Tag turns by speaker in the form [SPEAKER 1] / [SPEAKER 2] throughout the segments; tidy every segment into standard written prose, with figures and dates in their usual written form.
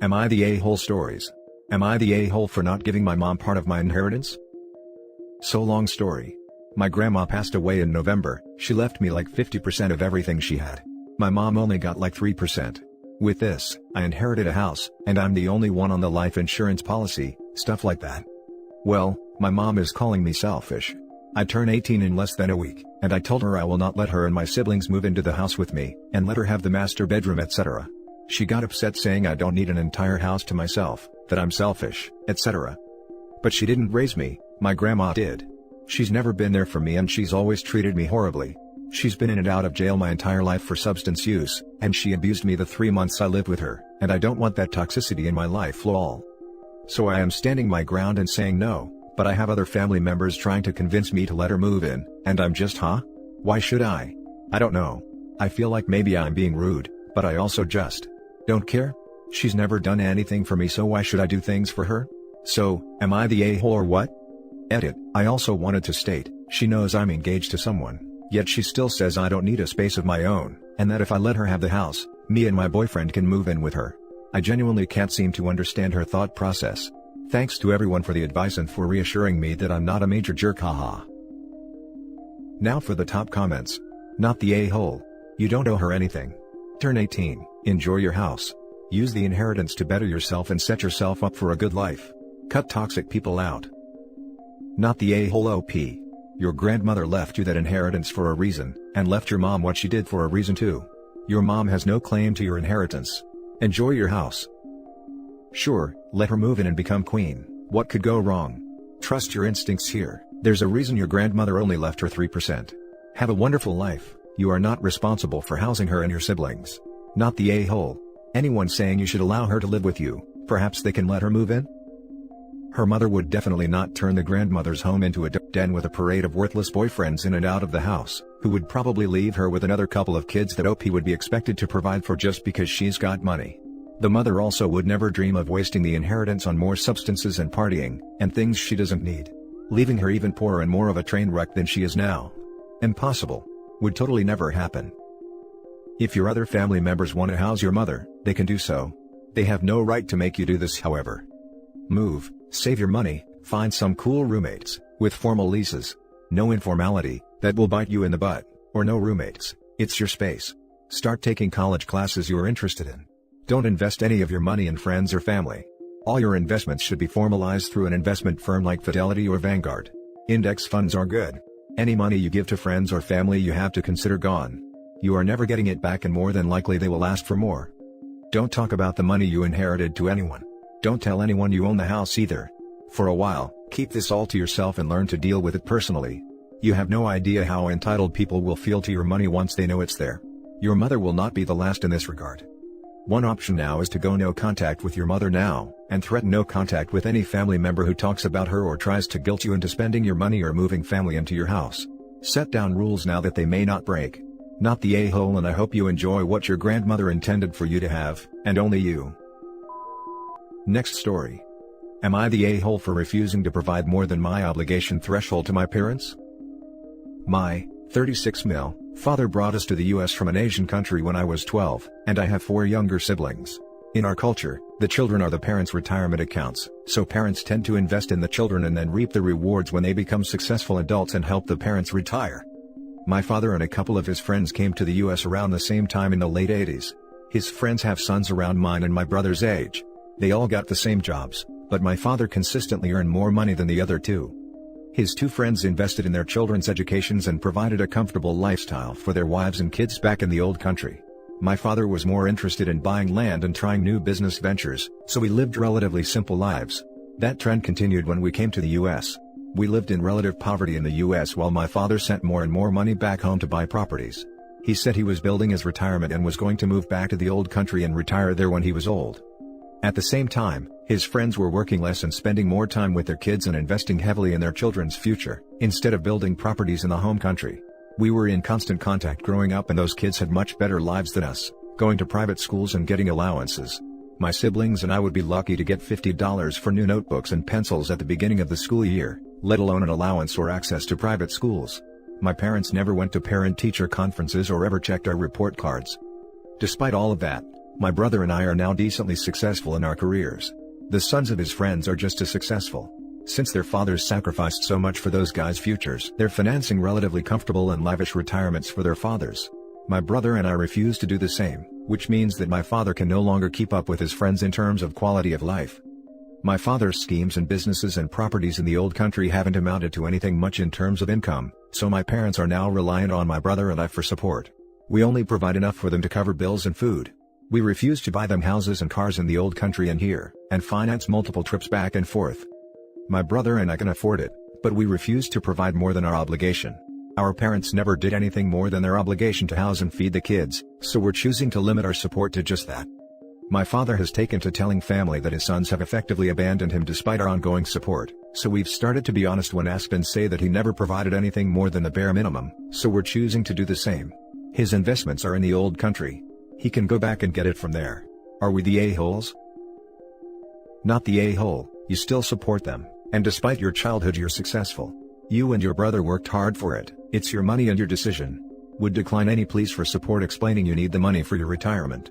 [SPEAKER 1] Am I the a-hole stories? Am I the a-hole for not giving my mom part of my inheritance? So long story. My grandma passed away in November. She left me like 50% of everything she had. My mom only got like 3%. With this, I inherited a house, and I'm the only one on the life insurance policy, stuff like that. Well, my mom is calling me selfish. I turn 18 in less than a week, and I told her I will not let her and my siblings move into the house with me, and let her have the master bedroom, etc. She got upset saying I don't need an entire house to myself, that I'm selfish, etc. But she didn't raise me, my grandma did. She's never been there for me and she's always treated me horribly. She's been in and out of jail my entire life for substance use, and she abused me the 3 months I lived with her, and I don't want that toxicity in my life lol. So I am standing my ground and saying no, but I have other family members trying to convince me to let her move in, and I'm just Why should I? I don't know. I feel like maybe I'm being rude, but I also just don't care. She's never done anything for me, so why should I do things for her? So, am I the a-hole or what? Edit. I also wanted to state, she knows I'm engaged to someone, yet she still says I don't need a space of my own, and that if I let her have the house, me and my boyfriend can move in with her. I genuinely can't seem to understand her thought process. Thanks to everyone for the advice and for reassuring me that I'm not a major jerk, haha. Now for the top comments. Not the a-hole. You don't owe her anything. Turn 18, enjoy your house. Use the inheritance to better yourself and set yourself up for a good life. Cut toxic people out. Not the a-hole OP. Your grandmother left you that inheritance for a reason, and left your mom what she did for a reason too. Your mom has no claim to your inheritance. Enjoy your house. Sure, let her move in and become queen. What could go wrong? Trust your instincts here. There's a reason your grandmother only left her 3%. Have a wonderful life. You are not responsible for housing her and your siblings. Not the a-hole. Anyone saying you should allow her to live with you, perhaps they can let her move in? Her mother would definitely not turn the grandmother's home into a den with a parade of worthless boyfriends in and out of the house, who would probably leave her with another couple of kids that OP would be expected to provide for just because she's got money. The mother also would never dream of wasting the inheritance on more substances and partying, and things she doesn't need. Leaving her even poorer and more of a train wreck than she is now. Impossible. Would totally never happen. If your other family members want to house your mother, they can do so. They have no right to make you do this, however. Move, save your money, find some cool roommates, with formal leases. No informality, that will bite you in the butt, or no roommates, it's your space. Start taking college classes you're interested in. Don't invest any of your money in friends or family. All your investments should be formalized through an investment firm like Fidelity or Vanguard. Index funds are good. Any money you give to friends or family you have to consider gone. You are never getting it back and more than likely they will ask for more. Don't talk about the money you inherited to anyone. Don't tell anyone you own the house either. For a while, keep this all to yourself and learn to deal with it personally. You have no idea how entitled people will feel to your money once they know it's there. Your mother will not be the last in this regard. One option now is to go no contact with your mother now, and threaten no contact with any family member who talks about her or tries to guilt you into spending your money or moving family into your house. Set down rules now that they may not break. Not the a-hole, and I hope you enjoy what your grandmother intended for you to have, and only you. Next story. Am I the a-hole for refusing to provide more than my obligation threshold to my parents? My 36 mil father brought us to the US from an Asian country when I was 12, and I have 4 younger siblings. In our culture, the children are the parents' retirement accounts, so parents tend to invest in the children and then reap the rewards when they become successful adults and help the parents retire. My father and a couple of his friends came to the US around the same time in the late 80s. His friends have sons around mine and my brother's age. They all got the same jobs, but my father consistently earned more money than the other two. His 2 friends invested in their children's educations and provided a comfortable lifestyle for their wives and kids back in the old country. My father was more interested in buying land and trying new business ventures, so we lived relatively simple lives. That trend continued when we came to the US. We lived in relative poverty in the US while my father sent more and more money back home to buy properties. He said he was building his retirement and was going to move back to the old country and retire there when he was old. At the same time, his friends were working less and spending more time with their kids and investing heavily in their children's future, instead of building properties in the home country. We were in constant contact growing up and those kids had much better lives than us, going to private schools and getting allowances. My siblings and I would be lucky to get $50 for new notebooks and pencils at the beginning of the school year, let alone an allowance or access to private schools. My parents never went to parent-teacher conferences or ever checked our report cards. Despite all of that, My brother and I are now decently successful in our careers. The sons of his friends are just as successful. Since their fathers sacrificed so much for those guys' futures, they're financing relatively comfortable and lavish retirements for their fathers. My brother and I refuse to do the same, which means that my father can no longer keep up with his friends in terms of quality of life. My father's schemes and businesses and properties in the old country haven't amounted to anything much in terms of income, so my parents are now reliant on my brother and I for support. We only provide enough for them to cover bills and food. We refuse to buy them houses and cars in the old country and here, and finance multiple trips back and forth. My brother and I can afford it, but we refuse to provide more than our obligation. Our parents never did anything more than their obligation to house and feed the kids, so we're choosing to limit our support to just that. My father has taken to telling family that his sons have effectively abandoned him despite our ongoing support, so we've started to be honest when asked and say that he never provided anything more than the bare minimum, so we're choosing to do the same. His investments are in the old country. He can go back and get it from there. Are we the a-holes? Not the a-hole, you still support them, and despite your childhood you're successful. You and your brother worked hard for it, it's your money and your decision. Would decline any pleas for support explaining you need the money for your retirement.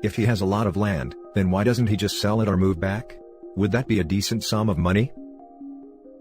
[SPEAKER 1] If he has a lot of land, then why doesn't he just sell it or move back? Would that be a decent sum of money?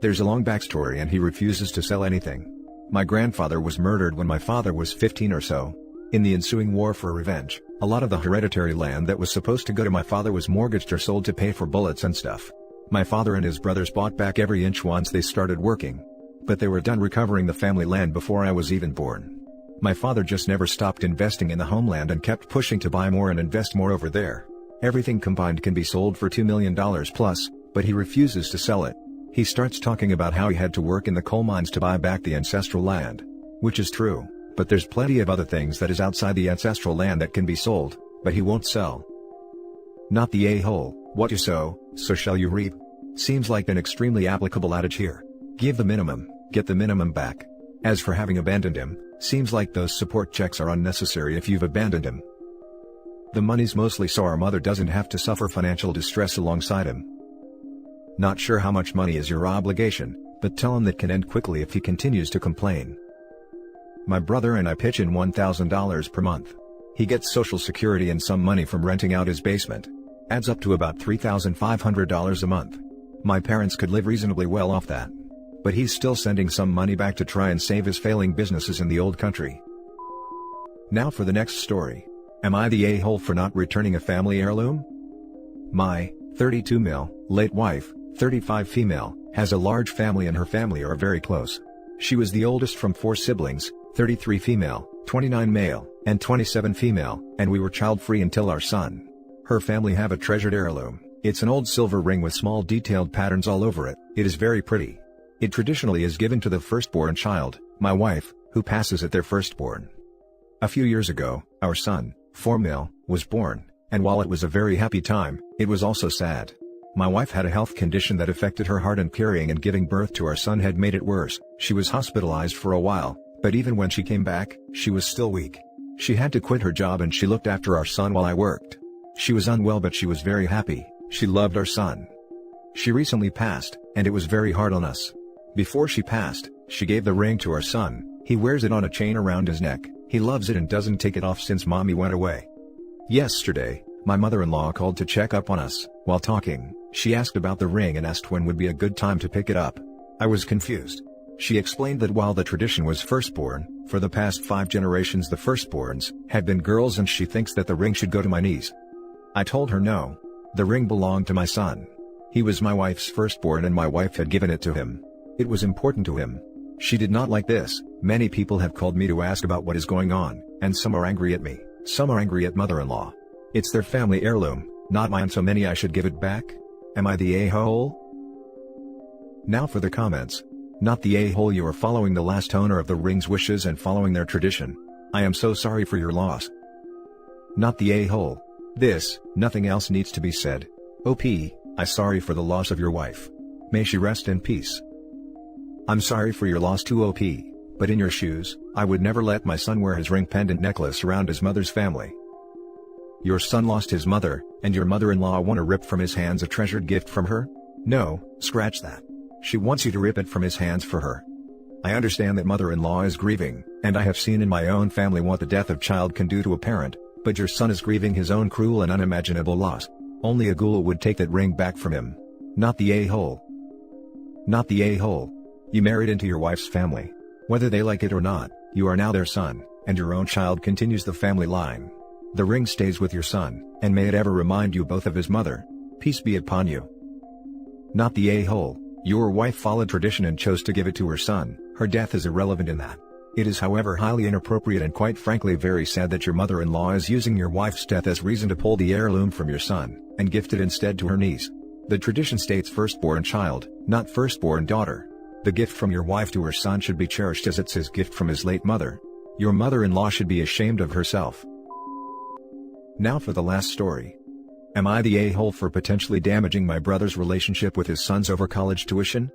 [SPEAKER 1] There's a long backstory and he refuses to sell anything. My grandfather was murdered when my father was 15 or so. In the ensuing war for revenge, a lot of the hereditary land that was supposed to go to my father was mortgaged or sold to pay for bullets and stuff. My father and his brothers bought back every inch once they started working. But they were done recovering the family land before I was even born. My father just never stopped investing in the homeland and kept pushing to buy more and invest more over there. Everything combined can be sold for $2 million plus, but he refuses to sell it. He starts talking about how he had to work in the coal mines to buy back the ancestral land. Which is true, but there's plenty of other things that is outside the ancestral land that can be sold, but he won't sell. Not the a-hole, what you sow, so shall you reap. Seems like an extremely applicable adage here. Give the minimum, get the minimum back. As for having abandoned him, seems like those support checks are unnecessary if you've abandoned him. The money's mostly so our mother doesn't have to suffer financial distress alongside him. Not sure how much money is your obligation, but tell him that can end quickly if he continues to complain. My brother and I pitch in $1,000 per month. He gets Social Security and some money from renting out his basement. Adds up to about $3,500 a month. My parents could live reasonably well off that. But he's still sending some money back to try and save his failing businesses in the old country. Now for the next story. Am I the a-hole for not returning a family heirloom? My 32 male, late wife, 35 female, has a large family and her family are very close. She was the oldest from 4 siblings, 33 female, 29 male, and 27 female, and we were child-free until our son. Her family have a treasured heirloom. It's an old silver ring with small detailed patterns all over it. It is very pretty. It traditionally is given to the firstborn child, my wife, who passes at their firstborn. A few years ago, our son, 4 male, was born, and while it was a very happy time, it was also sad. My wife had a health condition that affected her heart and carrying and giving birth to our son had made it worse. She was hospitalized for a while, but even when she came back, she was still weak. She had to quit her job and she looked after our son while I worked. She was unwell but she was very happy, she loved our son. She recently passed, and it was very hard on us. Before she passed, she gave the ring to our son. He wears it on a chain around his neck. He loves it and doesn't take it off since mommy went away. Yesterday, my mother-in-law called to check up on us. While talking, she asked about the ring and asked when would be a good time to pick it up. I was confused. She explained that while the tradition was firstborn, for the past 5 generations the firstborns had been girls and she thinks that the ring should go to my niece. I told her no. The ring belonged to my son. He was my wife's firstborn and my wife had given it to him. It was important to him. She did not like this. Many people have called me to ask about what is going on, and some are angry at me, some are angry at mother-in-law. It's their family heirloom, not mine, so many I should give it back? Am I the a-hole? Now for the comments. Not the a-hole, you are following the last owner of the ring's wishes and following their tradition. I am so sorry for your loss. Not the a-hole. This, nothing else needs to be said. OP, I sorry for the loss of your wife. May she rest in peace. I'm sorry for your loss too, OP, but in your shoes, I would never let my son wear his ring pendant necklace around his mother's family. Your son lost his mother, and your mother-in-law want to rip from his hands a treasured gift from her? No, scratch that. She wants you to rip it from his hands for her. I understand that mother-in-law is grieving, and I have seen in my own family what the death of child can do to a parent, But your son is grieving his own cruel and unimaginable loss. Only a ghoul would take that ring back from him. Not the a-hole. Not the a-hole. You married into your wife's family. Whether they like it or not, you are now their son, and your own child continues the family line. The ring stays with your son, and may it ever remind you both of his mother. Peace be upon you. Not the a-hole. Your wife followed tradition and chose to give it to her son. Her death is irrelevant in that. It is however highly inappropriate and quite frankly very sad that your mother-in-law is using your wife's death as reason to pull the heirloom from your son, and gift it instead to her niece. The tradition states firstborn child, not firstborn daughter. The gift from your wife to her son should be cherished as it's his gift from his late mother. Your mother-in-law should be ashamed of herself. Now for the last story. Am I the a-hole for potentially damaging my brother's relationship with his sons over college tuition?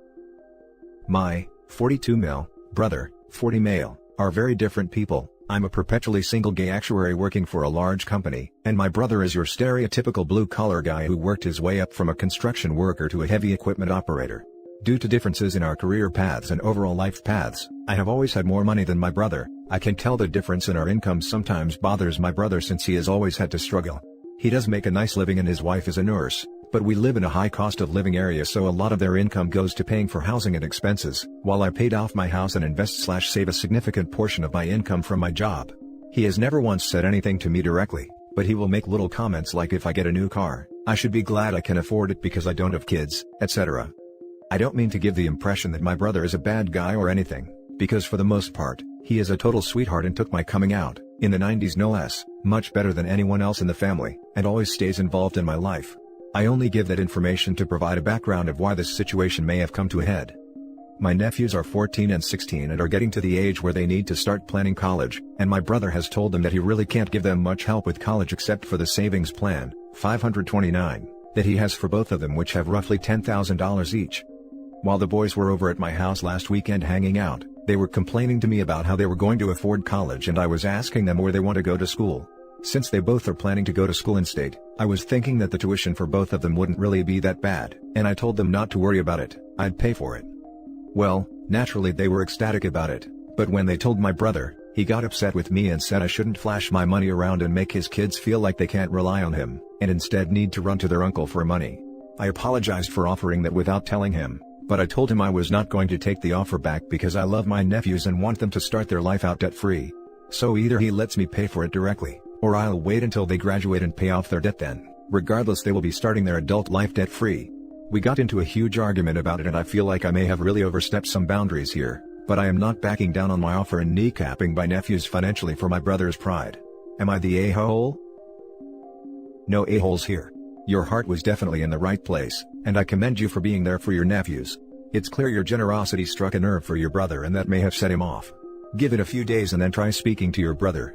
[SPEAKER 1] My 42 male brother, 40 male, are very different people. I'm a perpetually single gay actuary working for a large company, and my brother is your stereotypical blue-collar guy who worked his way up from a construction worker to a heavy equipment operator. Due to differences in our career paths and overall life paths, I have always had more money than my brother. I can tell the difference in our income sometimes bothers my brother since he has always had to struggle. He does make a nice living and his wife is a nurse, but we live in a high cost of living area, so a lot of their income goes to paying for housing and expenses, while I paid off my house and invest/save a significant portion of my income from my job. He has never once said anything to me directly, but he will make little comments like if I get a new car, I should be glad I can afford it because I don't have kids, etc. I don't mean to give the impression that my brother is a bad guy or anything, because for the most part, he is a total sweetheart and took my coming out, in the 90s no less, much better than anyone else in the family, and always stays involved in my life. I only give that information to provide a background of why this situation may have come to a head. My nephews are 14 and 16 and are getting to the age where they need to start planning college, and my brother has told them that he really can't give them much help with college except for the savings plan, $529, that he has for both of them, which have roughly $10,000 each. While the boys were over at my house last weekend hanging out, they were complaining to me about how they were going to afford college, and I was asking them where they want to go to school. Since they both are planning to go to school in state, I was thinking that the tuition for both of them wouldn't really be that bad, and I told them not to worry about it, I'd pay for it. Well, naturally they were ecstatic about it, but when they told my brother, he got upset with me and said I shouldn't flash my money around and make his kids feel like they can't rely on him, and instead need to run to their uncle for money. I apologized for offering that without telling him, but I told him I was not going to take the offer back because I love my nephews and want them to start their life out debt-free. So either he lets me pay for it directly, or I'll wait until they graduate and pay off their debt then. Regardless, they will be starting their adult life debt-free. We got into a huge argument about it and I feel like I may have really overstepped some boundaries here, but I am not backing down on my offer and kneecapping my nephews financially for my brother's pride. Am I the a-hole? No a-holes here. Your heart was definitely in the right place, and I commend you for being there for your nephews. It's clear your generosity struck a nerve for your brother and that may have set him off. Give it a few days and then try speaking to your brother.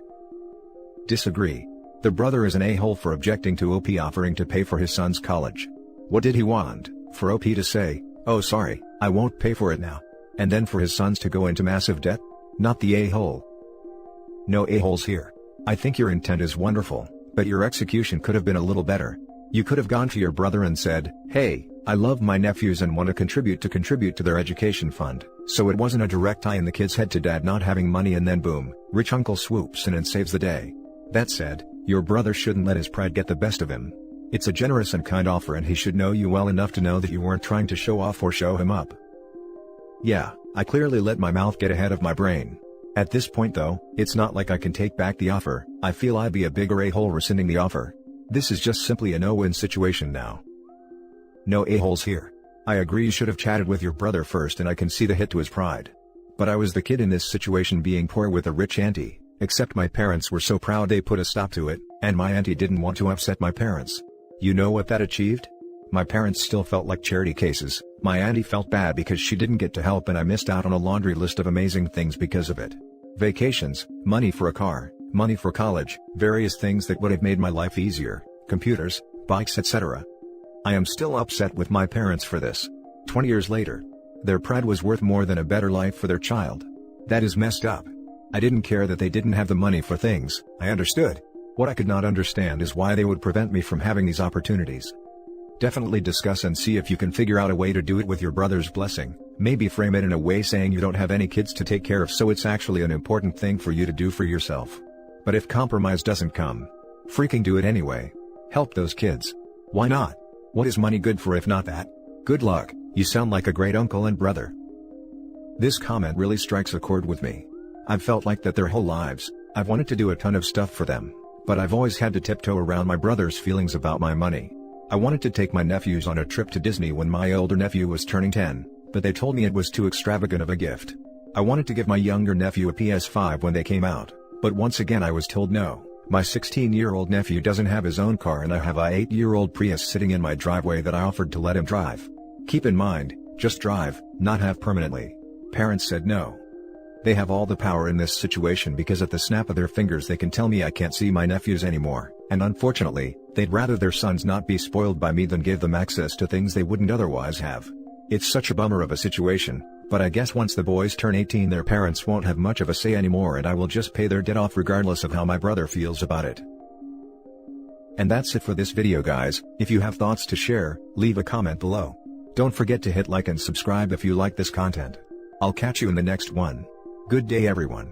[SPEAKER 1] Disagree. The brother is an a-hole for objecting to OP offering to pay for his son's college. What did he want? For OP to say, "Oh sorry, I won't pay for it now," and then for his sons to go into massive debt? Not the a-hole. No a-holes here. I think your intent is wonderful, but your execution could have been a little better. You could have gone to your brother and said, "Hey, I love my nephews and want to contribute to their education fund," so it wasn't a direct tie in the kid's head to dad not having money and then boom, rich uncle swoops in and saves the day. That said, your brother shouldn't let his pride get the best of him. It's a generous and kind offer and he should know you well enough to know that you weren't trying to show off or show him up. Yeah, I clearly let my mouth get ahead of my brain. At this point though, it's not like I can take back the offer. I feel I'd be a bigger a-hole rescinding the offer. This is just simply a no-win situation now. No a-holes here. I agree you should have chatted with your brother first and I can see the hit to his pride. But I was the kid in this situation being poor with a rich auntie, except my parents were so proud they put a stop to it, and my auntie didn't want to upset my parents. You know what that achieved? My parents still felt like charity cases. My auntie felt bad because she didn't get to help and I missed out on a laundry list of amazing things because of it. Vacations, money for a car, money for college, various things that would have made my life easier, computers, bikes, etc. I am still upset with my parents for this. 20 years later. Their pride was worth more than a better life for their child. That is messed up. I didn't care that they didn't have the money for things, I understood. What I could not understand is why they would prevent me from having these opportunities. Definitely discuss and see if you can figure out a way to do it with your brother's blessing. Maybe frame it in a way saying you don't have any kids to take care of, so it's actually an important thing for you to do for yourself. But if compromise doesn't come, Freaking do it anyway. Help those kids. Why not? What is money good for if not that? Good luck, you sound like a great uncle and brother. This comment really strikes a chord with me. I've felt like that their whole lives. I've wanted to do a ton of stuff for them, but I've always had to tiptoe around my brother's feelings about my money. I wanted to take my nephews on a trip to Disney when my older nephew was turning 10, but they told me it was too extravagant of a gift. I wanted to give my younger nephew a PS5 when they came out, but once again I was told no. My 16-year-old nephew doesn't have his own car and I have a 8-year-old Prius sitting in my driveway that I offered to let him drive. Keep in mind, just drive, not have permanently. Parents said no. They have all the power in this situation because at the snap of their fingers they can tell me I can't see my nephews anymore, and unfortunately, they'd rather their sons not be spoiled by me than give them access to things they wouldn't otherwise have. It's such a bummer of a situation, but I guess once the boys turn 18 their parents won't have much of a say anymore and I will just pay their debt off regardless of how my brother feels about it. And that's it for this video guys. If you have thoughts to share, leave a comment below. Don't forget to hit like and subscribe if you like this content. I'll catch you in the next one. Good day everyone.